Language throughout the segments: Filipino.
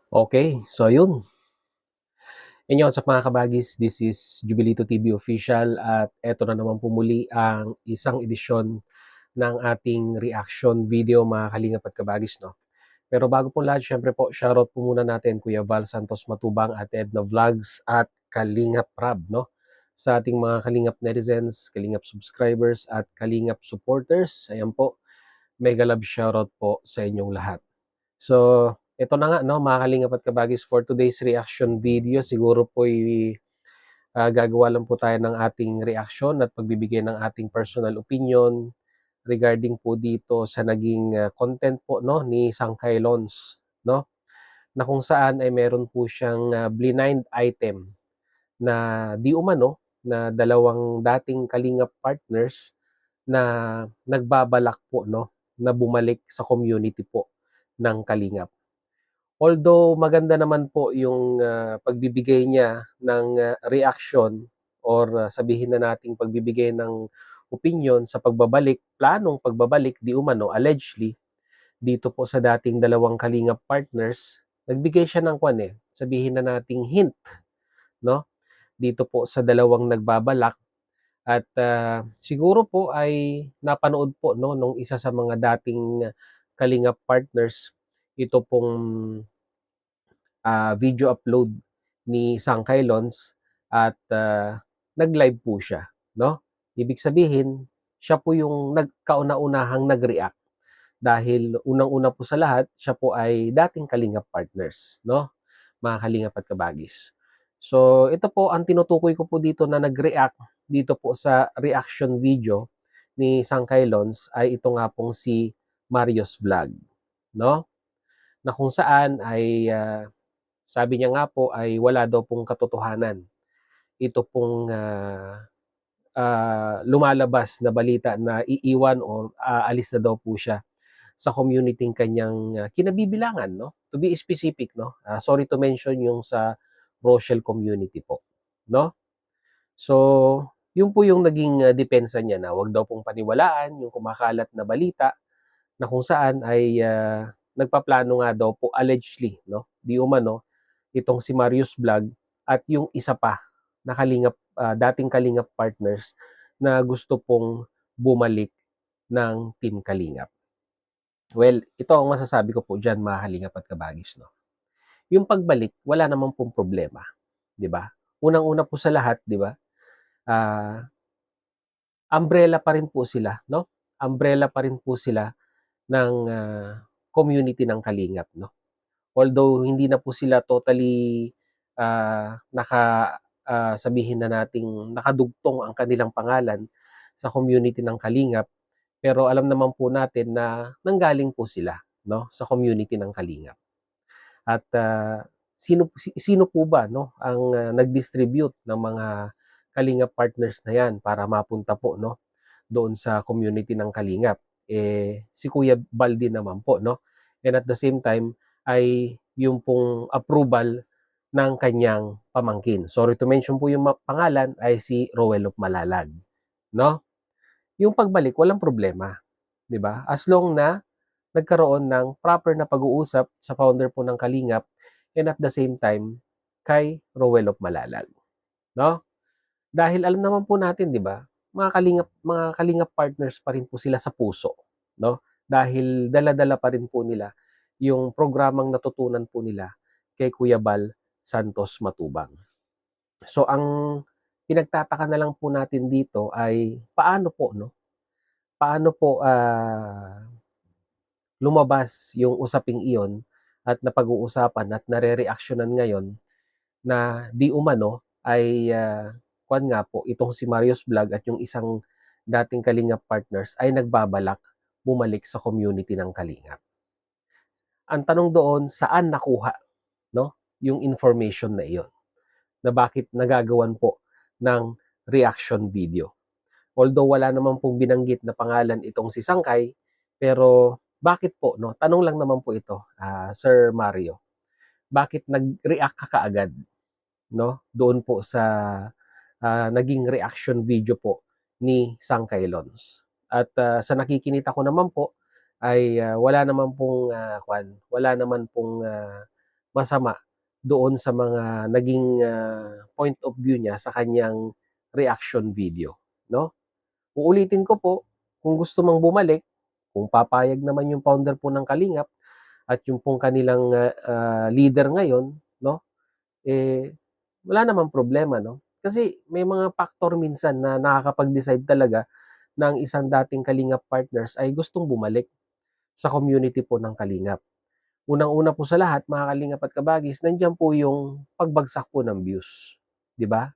Okay, so yun. Inyo sa mga kabagis, this is Jubilito TV Official at eto na naman po muli ang isang edisyon ng ating reaction video mga kalingap at kabagis, no? Pero bago po lahat, syempre po, shoutout po muna natin Kuya Val Santos Matubang at Edna Vlogs at Kalingap Rab, no? Sa ating mga Kalingap netizens, Kalingap subscribers at Kalingap supporters, ayan po, mega love shoutout po sa inyong lahat. So, ito na nga 'no, mga kalingap at kabagis, for today's reaction video siguro po'y, gagawa lang po tayo ng ating reaksyon at pagbibigay ng ating personal opinion regarding po dito sa naging, content po 'no, ni Sangkay Lons 'no, na kung saan ay meron po siyang, blind item na di umano na dalawang dating kalingap partners na nagbabalak po 'no, na bumalik sa community po ng kalingap. Although maganda naman po yung, pagbibigay niya ng, reaksyon or sabihin na nating pagbibigay ng opinyon sa pagbabalik, planong pagbabalik di umano allegedly dito po sa dating dalawang kalingap partners, nagbigay siya ng kwan, sabihin na nating hint 'no, dito po sa dalawang nagbabalak at, siguro po ay napanood po 'no nung isa sa mga dating kalingap partners ito pong video upload ni Sangkay Lons at nag-live po siya, no? Ibig sabihin, siya po yung nagkauna-unahang nag-react dahil unang-una po sa lahat, siya po ay dating Kalingap partners, no? Mga Kalingap at Kabagis. So, ito po ang tinutukoy ko po dito na nag-react dito po sa reaction video ni Sangkay Lons ay ito nga pong si Marios Vlog, no? Na kung saan ay sabi niya nga po ay wala daw pong katotohanan. Ito pong lumalabas na balita na iiwan o aalis na daw po siya sa community kanyang kinabibilangan, no? To be specific, no? Sorry to mention yung sa Rochelle community po, no? So, yun po yung naging depensa niya na wag daw pong paniwalaan yung kumakalat na balita na kung saan ay nagpaplano nga daw po allegedly, no? Di umano itong si Marius Vlog at yung isa pa na kalingap, dating kalingap partners na gusto pong bumalik ng Team Kalingap. Well, ito ang masasabi ko po dyan mga kalingap at kabagis. No? Yung pagbalik, wala namang pong problema. Di ba? Unang-una po sa lahat, di ba? Uh, umbrella pa rin po sila. No? Umbrella pa rin po sila ng community ng Kalingap. No? Although hindi na po sila totally sabihin na nating nakadugtong ang kanilang pangalan sa community ng Kalingap, pero alam naman po natin na nanggaling po sila, no, sa community ng Kalingap. At sino po ba, no, ang nag-distribute ng mga Kalingap partners na yan para mapunta po, no, doon sa community ng Kalingap? Si Kuya Baldi naman po, no? And at the same time, ay yung pong approval ng kanyang pamangkin. Sorry to mention po yung pangalan ay si Rowell of Malalag, no? Yung pagbalik walang problema, 'di ba? As long na nagkaroon ng proper na pag-uusap sa founder po ng Kalingap and at the same time kay Rowell of Malalag, no? Dahil alam naman po natin, 'di ba? Mga Kalingap partners pa rin po sila sa puso, no? Dahil dala-dala pa rin po nila yung programang natutunan po nila kay Kuya Bal Santos Matubang. So ang pinagtataka na lang po natin dito ay paano po, no? Paano po lumabas yung usaping iyon at napag-uusapan at nare-reaksyonan ngayon na di umano ay kuwan nga po itong si Marius Vlog at yung isang dating Kalingap partners ay nagbabalak bumalik sa community ng Kalingap. Ang tanong doon, saan nakuha, no, yung information na iyon? Na bakit nagagawan po ng reaction video. Although wala naman pong binanggit na pangalan itong si Sangkay, pero bakit po, no? Tanong lang naman po ito, Sir Mario. Bakit nag-react ka kaagad, no? Doon po sa naging reaction video po ni Sangkay Lons. At sa nakikinita ko naman po ay wala naman pong masama doon sa mga naging point of view niya sa kanyang reaction video, no? Uulitin ko po, kung gusto mang bumalik, kung papayag naman yung founder po ng Kalingap at yung pong kanilang leader ngayon, no? Eh, wala namang problema, no? Kasi may mga factor minsan na nakakapag-decide talaga ng isang dating Kalingap partners ay gustong bumalik sa community po ng Kalingap. Unang-una po sa lahat, mga Kalingap at Kabagis, nandiyan po yung pagbagsak po ng views, 'di ba?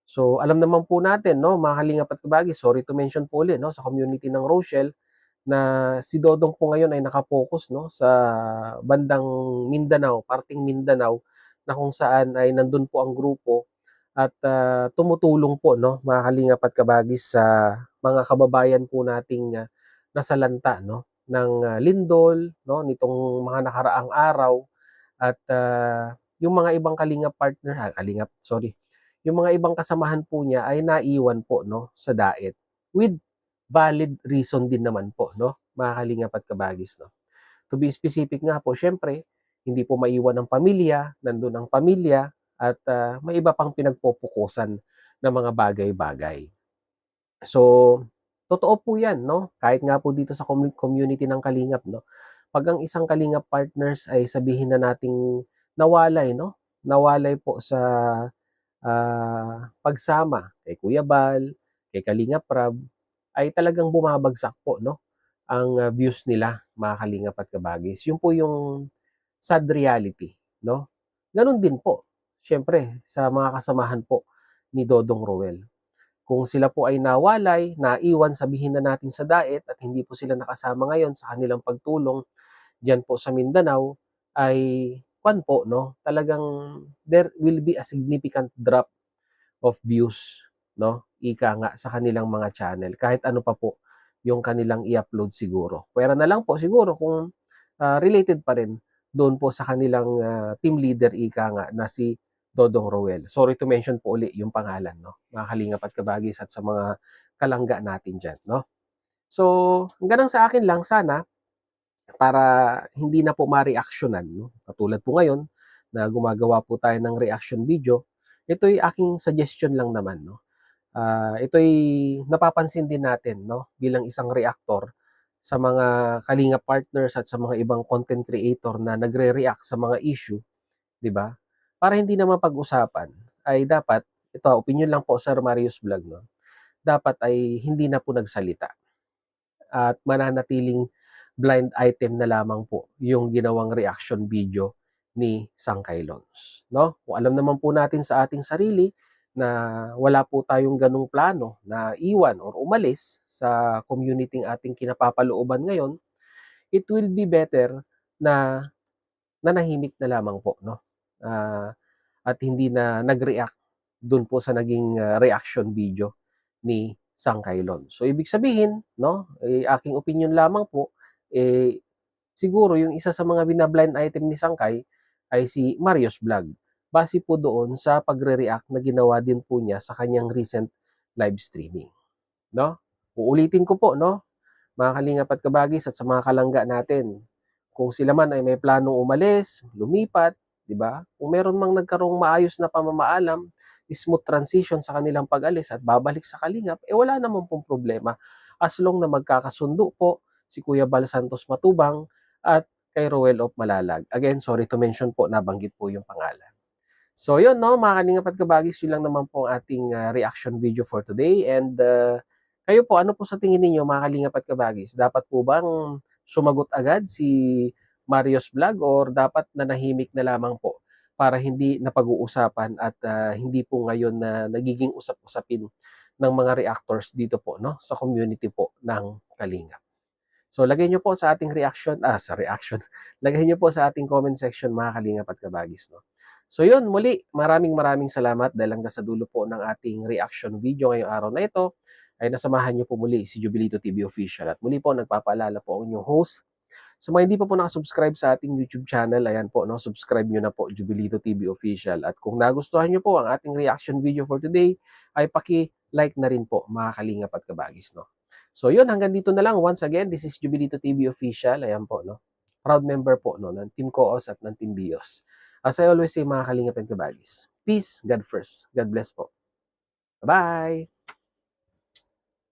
So, alam naman po natin, no, mga Kalingap at Kabagis, sorry to mention po ulit, no, sa community ng Rochelle, na si Dodong po ngayon ay nakapokus, no, sa bandang Mindanao, parting Mindanao, na kung saan ay nandun po ang grupo at tumutulong po, no, mga Kalingap at Kabagis, sa mga kababayan po nating nasalanta, no, ng lindol, no, nitong mga nakaraang araw at yung mga ibang Kalingap partner, Kalingap, sorry, yung mga ibang kasamahan po niya ay naiwan po, no, sa daet with valid reason din naman po, no, mga Kalingap at Kabagis, no. To be specific nga po, syempre, hindi po maiwan ang pamilya, nandun ang pamilya, at may iba pang pinagpupukusan na mga bagay-bagay. So, totoo po yan, no? Kahit nga po dito sa community ng Kalingap, no? Pag ang isang Kalingap partners ay sabihin na nating nawalay, no? Nawalay po sa pagsama kay Kuya Bal, kay Kalingap Rab, ay talagang bumabagsak po, no, ang views nila, mga Kalingap at Kabagis. Yun po yung sad reality, no? Gano'n din po, siyempre sa mga kasamahan po ni Dodong Roel. Kung sila po ay nawalay, naiwan, sabihin na natin sa daet, at hindi po sila nakasama ngayon sa kanilang pagtulong diyan po sa Mindanao, ay kuwan po, no, talagang there will be a significant drop of views, no, ika nga, sa kanilang mga channel, kahit ano pa po yung kanilang i-upload siguro. Puwera na lang po siguro kung related pa rin doon po sa kanilang team leader, ika nga, na si Dodong Roel. Sorry to mention po uli yung pangalan, no, mga Kalingap at Kabagis, at sa mga kalangga natin diyan, no. So, hanggang sa akin lang sana, para hindi na po ma-reaksyonan, no, katulad po ngayon na gumagawa po tayo ng reaction video, ito'y aking suggestion lang naman, no. Ito'y napapansin din natin, no, bilang isang reactor sa mga Kalinga partners at sa mga ibang content creator na nagre-react sa mga issue, 'di ba? Para hindi na mapag-usapan, ay dapat, ito opinion lang po, Sir Marius Vlog, no, dapat ay hindi na po nagsalita at mananatiling blind item na lamang po yung ginawang reaction video ni Sangkay Lons, no? Kung alam naman po natin sa ating sarili na wala po tayong ganong plano na iwan or umalis sa community ng ating kinapapalooban ngayon, it will be better na nanahimik na lamang po, no? Ah, at hindi na nag-react dun po sa naging reaction video ni Sangkailon. So ibig sabihin, no, aking opinion lamang po, siguro yung isa sa mga bina-blind item ni Sangkay ay si Marius Vlog. Base po doon sa pagre-react na ginawa din po niya sa kanyang recent live streaming, no? Uulitin ko po, no, mga Kalingap at Kabagis, at sa mga kalangga natin, kung sila man ay may planong umalis, lumipat, 'di ba? Kung meron mang nagkaroong maayos na pamamaalam, smooth transition sa kanilang pag-alis at babalik sa Kalingap, wala naman pong problema as long na magkakasundo po si Kuya Bal Santos Matubang at kay Roel of Malalag. Again, sorry to mention po, nabanggit po yung pangalan. So yun, no, mga Kalingap at Kabagis, yun lang naman po ang ating reaction video for today. And kayo po, ano po sa tingin ninyo, mga Kalingap at Kabagis? Dapat po bang sumagot agad si Marius Vlog, or dapat nanahimik na lamang po para hindi napag-uusapan at hindi po ngayon na nagiging usap-usapin ng mga reactors dito po, no, sa community po ng Kalingap? So lagay nyo po sa ating reaction, lagay nyo po sa ating comment section, mga Kalingap at Kabagis, no. So yun, muli, maraming salamat dahil hanggang sa dulo po ng ating reaction video ngayong araw na ito ay nasamahan nyo po muli si Jubilito TV Official. At muli po, nagpapaalala po ang inyong host. Sa mga hindi pa po nakasubscribe sa ating YouTube channel, ayan po, no, subscribe nyo na po, Jubilito TV Official. At kung nagustuhan nyo po ang ating reaction video for today, ay paki-like na rin po, mga Kalingap at Kabagis, no. So yun, hanggang dito na lang. Once again, this is Jubilito TV Official. Ayan po, no. Proud member po, no, ng Team Coos at ng Team Bios. As I always say mga kalingap and kabagis, peace, God first. God bless po. Bye-bye!